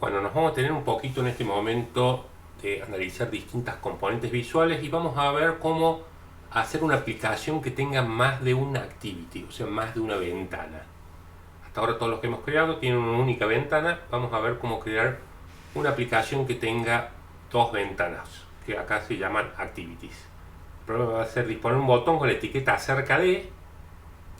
Bueno, nos vamos a tener un poquito en este momento de analizar distintas componentes visuales y vamos a ver cómo hacer una aplicación que tenga más de una activity, o sea, más de una ventana. Hasta ahora todos los que hemos creado tienen una única ventana. Vamos a ver cómo crear una aplicación que tenga dos ventanas, que acá se llaman activities. El problema va a ser disponer un botón con la etiqueta acerca de.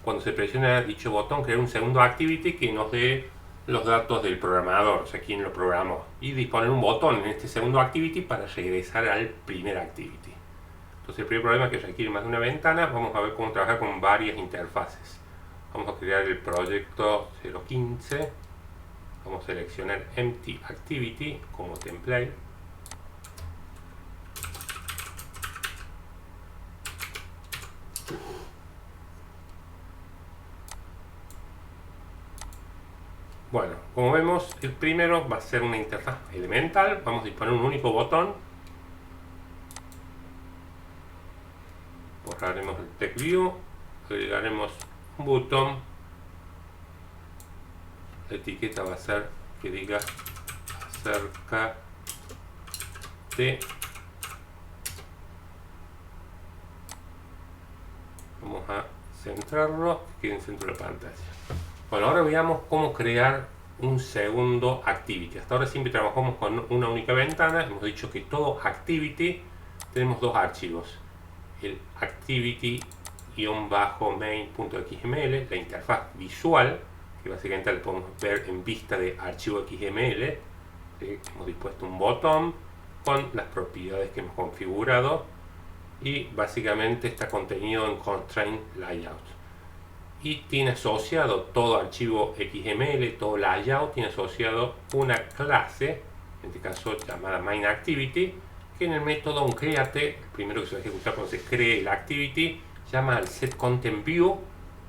Cuando se presiona dicho botón, crear un segundo activity que nos dé los datos del programador, o sea, quién lo programó, y disponer un botón en este segundo activity para regresar al primer activity. Entonces el primer problema es que requiere más de una ventana. Vamos a ver cómo trabajar con varias interfaces. Vamos a crear el proyecto 015, vamos a seleccionar Empty Activity como template. Bueno, como vemos, el primero va a ser una interfaz elemental. Vamos a disponer un único botón. Borraremos el text view, agregaremos un botón. La etiqueta va a ser que diga acerca de. Vamos a centrarlo, que quede en el centro de la pantalla. Bueno, ahora veamos cómo crear un segundo activity. Hasta ahora siempre trabajamos con una única ventana. Hemos dicho que todo activity tenemos dos archivos. El activity-main.xml, la interfaz visual, que básicamente la podemos ver en vista de archivo XML. Hemos dispuesto un botón con las propiedades que hemos configurado y básicamente está contenido en constraint layout. Y tiene asociado todo archivo XML, todo layout, tiene asociado una clase, en este caso llamada main_activity, que en el método onCreate, el primero que se va a ejecutar cuando se cree el activity, llama al setContentView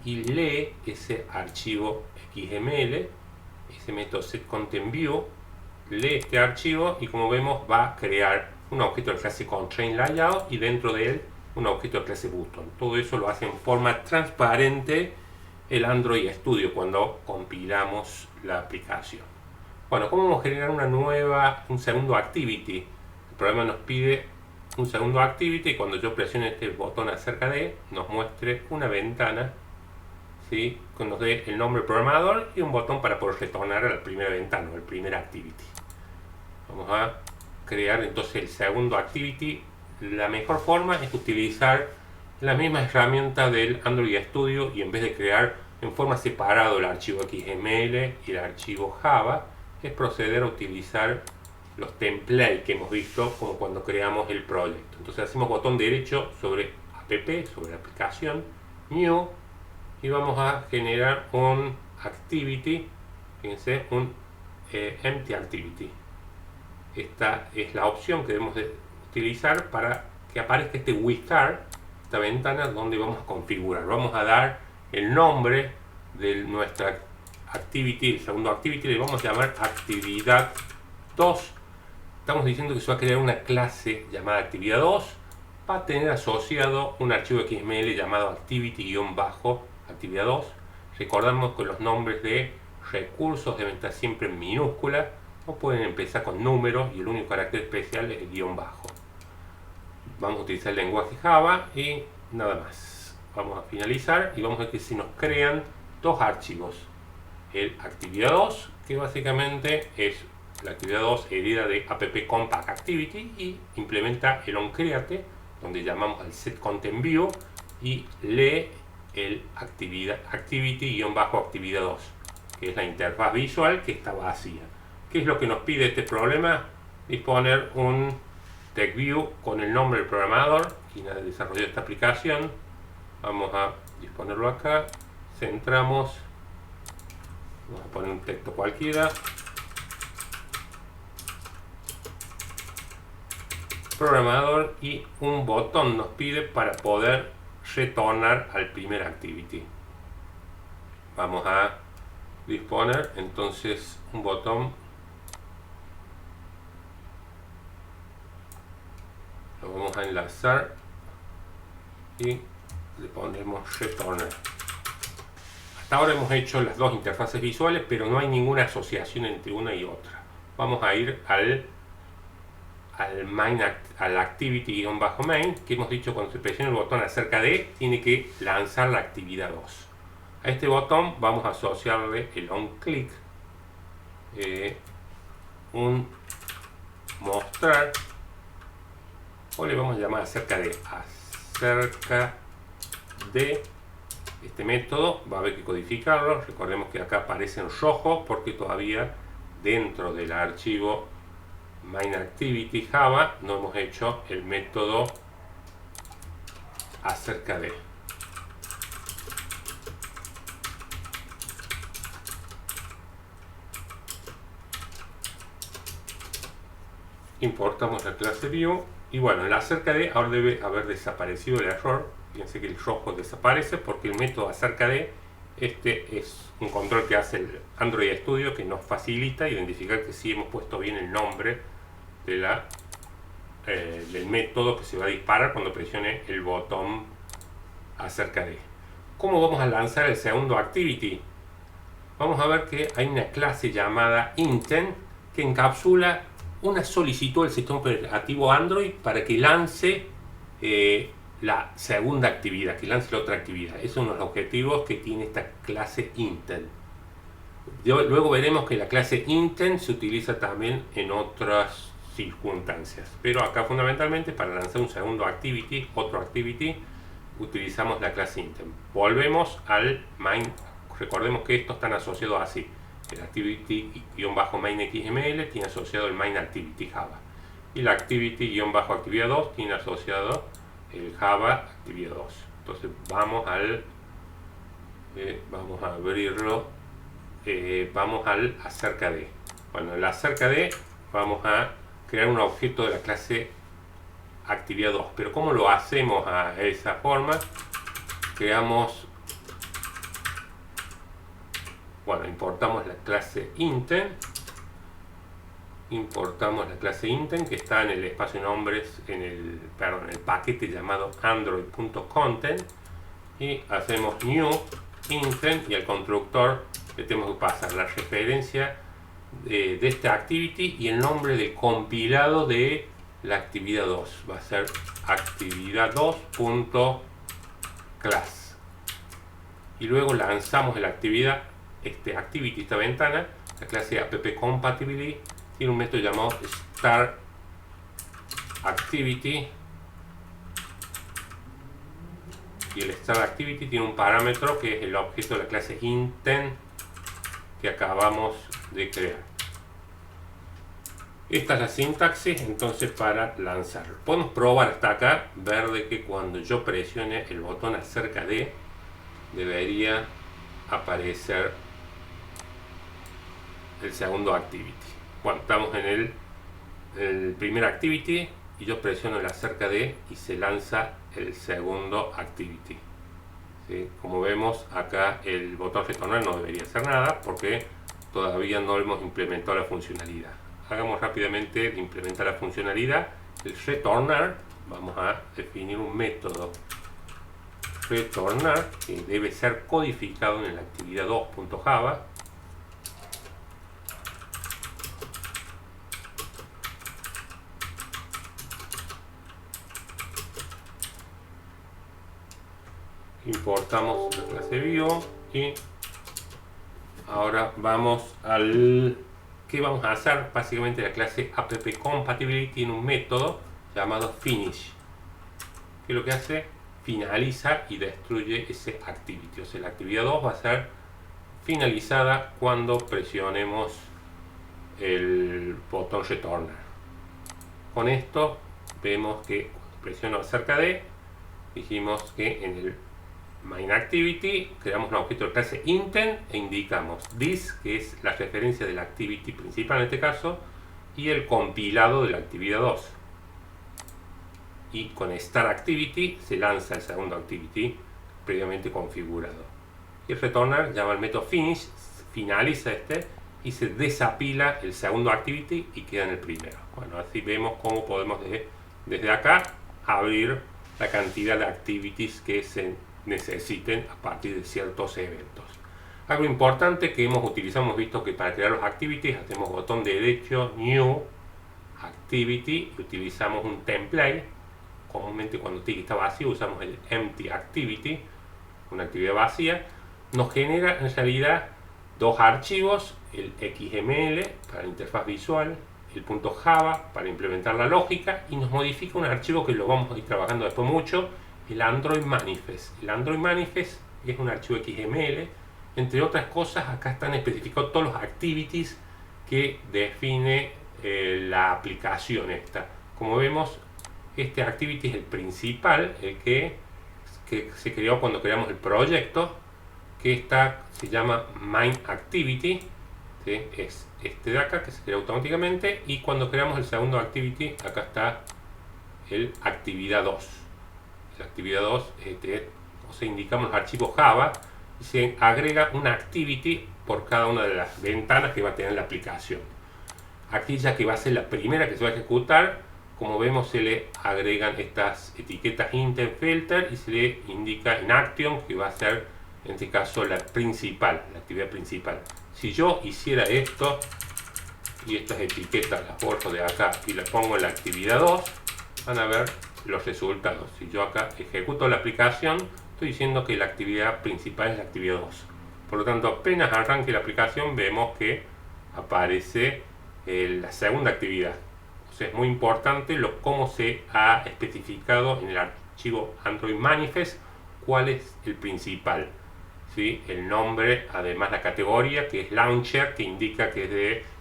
y lee ese archivo XML. Ese método setContentView lee este archivo y, como vemos, va a crear un objeto de clase constraintLayout y dentro de él un objeto de clase button. Todo eso lo hace en forma transparente el Android Studio cuando compilamos la aplicación. Bueno, ¿cómo vamos a generar un segundo activity? El programa nos pide un segundo activity y cuando yo presione este botón acerca de, nos muestre una ventana, ¿sí?, que nos dé el nombre del programador y un botón para poder retornar a la primera ventana, o el primer activity. Vamos a crear entonces el segundo activity. La mejor forma es utilizar la misma herramienta del Android Studio y en vez de crear en forma separada el archivo XML y el archivo Java, es proceder a utilizar los templates que hemos visto como cuando creamos el proyecto. Entonces hacemos botón derecho sobre app, sobre la aplicación, new, y vamos a generar un activity, fíjense, un empty activity. Esta es la opción que debemos de utilizar para que aparezca este WeStart, esta ventana donde vamos a configurar. Vamos a dar el nombre de nuestra activity, el segundo activity, le vamos a llamar actividad 2. Estamos diciendo que se va a crear una clase llamada actividad 2, va a tener asociado un archivo XML llamado activity-actividad 2. Recordamos que los nombres de recursos deben estar siempre en minúscula, o pueden empezar con números y el único carácter especial es el guión bajo. Vamos a utilizar el lenguaje Java y nada más. Vamos a finalizar y vamos a ver que se nos crean dos archivos. El actividad 2, que básicamente es la actividad 2 hereda de app-compact_activity y implementa el onCreate, donde llamamos al setContentView y lee el activity-actividad 2, que es la interfaz visual que está vacía. ¿Qué es lo que nos pide este problema? Disponer un TextView con el nombre del programador, quien ha desarrollado esta aplicación. Vamos a disponerlo acá, centramos, vamos a poner un texto cualquiera, programador, y un botón nos pide para poder retornar al primer activity. Vamos a disponer entonces un botón, lo vamos a enlazar y le ponemos retornar. Hasta ahora hemos hecho las dos interfaces visuales, pero no hay ninguna asociación entre una y otra. vamos a ir al activity-main, que hemos dicho cuando se presiona el botón acerca de, tiene que lanzar la actividad 2. A este botón vamos a asociarle el onClick, un mostrar, o le vamos a llamar acerca de. Este método va a haber que codificarlo. Recordemos que acá aparece en rojo porque todavía dentro del archivo MainActivity Java no hemos hecho el método acerca de. Importamos la clase view y bueno, en la acerca de ahora debe haber desaparecido el error. Fíjense que el rojo desaparece porque el método acerca de este es un control que hace el Android Studio que nos facilita identificar que sí hemos puesto bien el nombre de del método que se va a disparar cuando presione el botón acerca de. ¿Cómo vamos a lanzar el segundo activity? Vamos a ver que hay una clase llamada intent que encapsula una solicitud del sistema operativo Android para que lance la segunda actividad, que lance la otra actividad. Esos son los objetivos que tiene esta clase intent. Luego veremos que la clase intent se utiliza también en otras circunstancias, pero acá fundamentalmente para lanzar un segundo activity, otro activity, utilizamos la clase intent. Volvemos al main. Recordemos que estos están asociados así. El activity-main.xml tiene asociado el main-activity Java. Y la activity-actividad 2 tiene asociado el Java actividad 2. Entonces vamos a abrirlo. Vamos al acerca de. Bueno, en el acerca de vamos a crear un objeto de la clase actividad 2. Pero ¿cómo lo hacemos a esa forma? Importamos la clase intent. Importamos la clase intent que está en el espacio nombres, en el paquete llamado android.content, y hacemos new intent y al constructor le tenemos que pasar la referencia de esta activity y el nombre de compilado de la actividad 2. Va a ser actividad 2.class y luego lanzamos la actividad, activity, esta ventana. La clase appcompatibility tiene un método llamado start activity y el start activity tiene un parámetro que es el objeto de la clase intent que acabamos de crear. Esta es la sintaxis entonces para lanzarlo. Podemos probar hasta acá, ver de que cuando yo presione el botón acerca de debería aparecer el segundo activity. Bueno, estamos en el primer activity y yo presiono el acerca de y se lanza el segundo activity. ¿Sí? Como vemos acá el botón retornar no debería hacer nada porque todavía no hemos implementado la funcionalidad. Hagamos rápidamente de implementar la funcionalidad. El retornar, vamos a definir un método retornar que debe ser codificado en la actividad 2.java. Importamos la clase view y ahora vamos al ¿qué vamos a hacer? Básicamente la clase appcompatibility tiene un método llamado finish que lo que hace finaliza y destruye ese activity. O sea, la actividad 2 va a ser finalizada cuando presionemos el botón retornar. Con esto vemos que cuando presiono acerca de, dijimos que en el main activity creamos un objeto de clase intent e indicamos this, que es la referencia de la activity principal en este caso, y el compilado de la actividad 2. Y con start activity se lanza el segundo activity previamente configurado. Y el retornar llama al método finish, finaliza y se desapila el segundo activity y queda en el primero. Bueno, así vemos cómo podemos desde acá abrir la cantidad de activities que se necesiten a partir de ciertos eventos. Algo importante que hemos visto que para crear los activities hacemos botón derecho, New, Activity, y utilizamos un template. Comúnmente cuando Tiki está vacío usamos el Empty Activity, una actividad vacía. Nos genera en realidad dos archivos, el XML para la interfaz visual, el .java para implementar la lógica, y nos modifica un archivo que lo vamos a ir trabajando después mucho, el Android Manifest. El Android Manifest es un archivo XML. Entre otras cosas, acá están especificados todos los activities que define la aplicación esta. Como vemos, este activity es el principal, el que se creó cuando creamos el proyecto, que se llama Main Activity, ¿sí? Es este de acá que se crea automáticamente, y cuando creamos el segundo activity, acá está el actividad 2. La actividad 2, o sea, indicamos los archivos Java y se agrega una activity por cada una de las ventanas que va a tener la aplicación. Aquella que va a ser la primera que se va a ejecutar, como vemos, se le agregan estas etiquetas intent filter y se le indica in action, que va a ser en este caso la principal, la actividad principal. Si yo hiciera esto y estas etiquetas las borro de acá y las pongo en la actividad 2, van a ver los resultados. Si yo acá ejecuto la aplicación, estoy diciendo que la actividad principal es la actividad 2. Por lo tanto, apenas arranque la aplicación, vemos que aparece la segunda actividad. O sea, es muy importante cómo se ha especificado en el archivo Android Manifest cuál es el principal, ¿sí? El nombre, además la categoría, que es Launcher, que indica que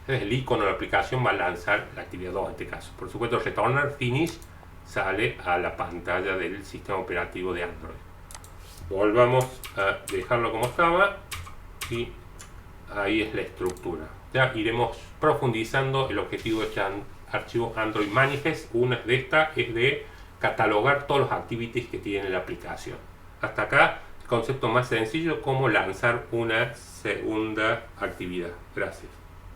desde el icono de la aplicación va a lanzar la actividad 2 en este caso. Por supuesto, Returner Finish sale a la pantalla del sistema operativo de Android. Volvamos a dejarlo como estaba y ahí es la estructura. Ya iremos profundizando el objetivo de este archivo Android Manifest. Una de estas es de catalogar todos los activities que tiene la aplicación. Hasta acá el concepto más sencillo, como lanzar una segunda actividad. Gracias.